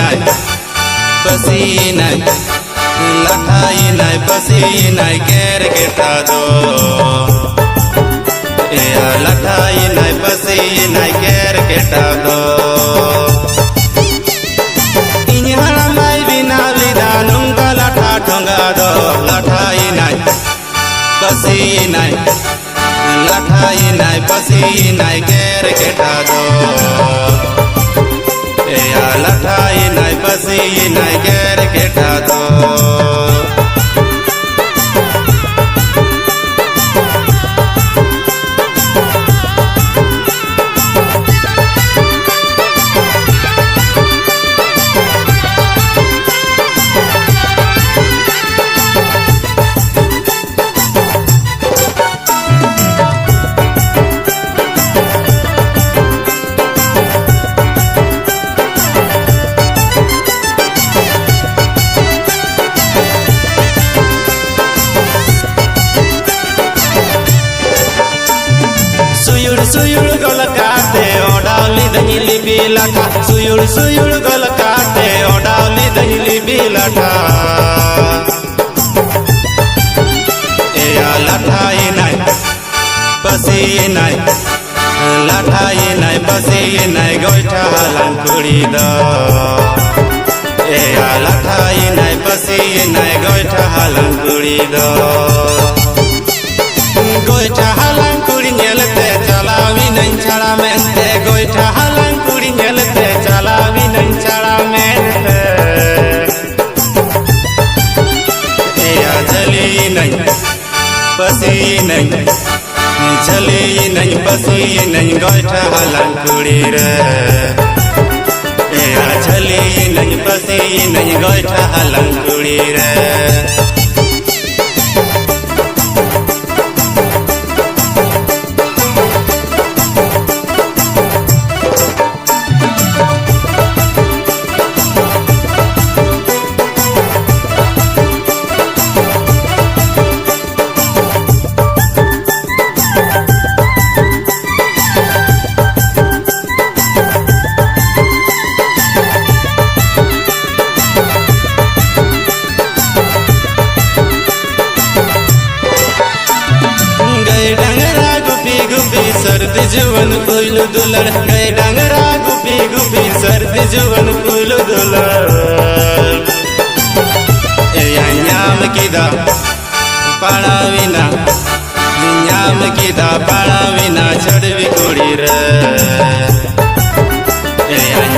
নাই basi নাই lathai নাই basi নাই ker keta do ya lathai নাই basi নাই ker keta do ini haramai bina lida nungka latha thonga do lathai নাই basi নাই lathai নাই basi নাই ker keta do ya lathai নাই basi নাই ker keta do suyur gol kate odali dahili bilata suyur gol kate odali dahili bilata ya lathai nai basi nai lathai nai basi nai goitha halang kuri do ya lathai nai basi nai goitha halang kuri do goitha halang kuri nyelte chalawi nain chara mente goitha halang kuri nyelte chalawi nain chara mente ya jali nain basi nain jali nain basi nain goitha halang kuri re ya jali nain basi nain goitha halang kuri re सर्दी जुवन फूल दुलर गए डंगरा गुपी गुपी सर्दी जुवन फूल दुलर याम किदा पाड़ा विना याम किदा पाड़ा विना छड़वी कुड़ी रे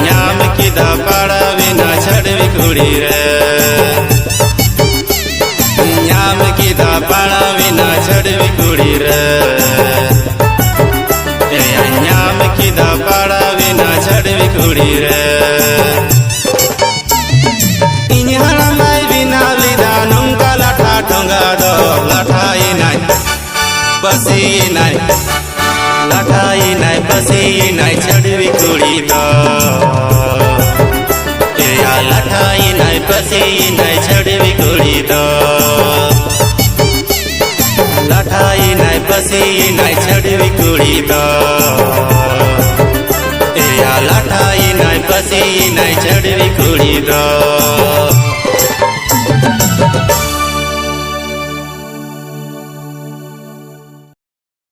याम किदा पाड़ा विना छड़वी कुड़ी रे याम किदा पाड़ा विना छड़वी कुड़ी रे याम किदा पाड़ा विना छड़वी कुड़ी रे ini haramai bina lida nungka latha thonga do lathai nai basi nai lathai nai basi nai chadwi kudi do ya lathai nai basi nai chadwi kudi do lathai nai basi nai chadwi kudi do ya lathai nai basi nai chadwi kudi do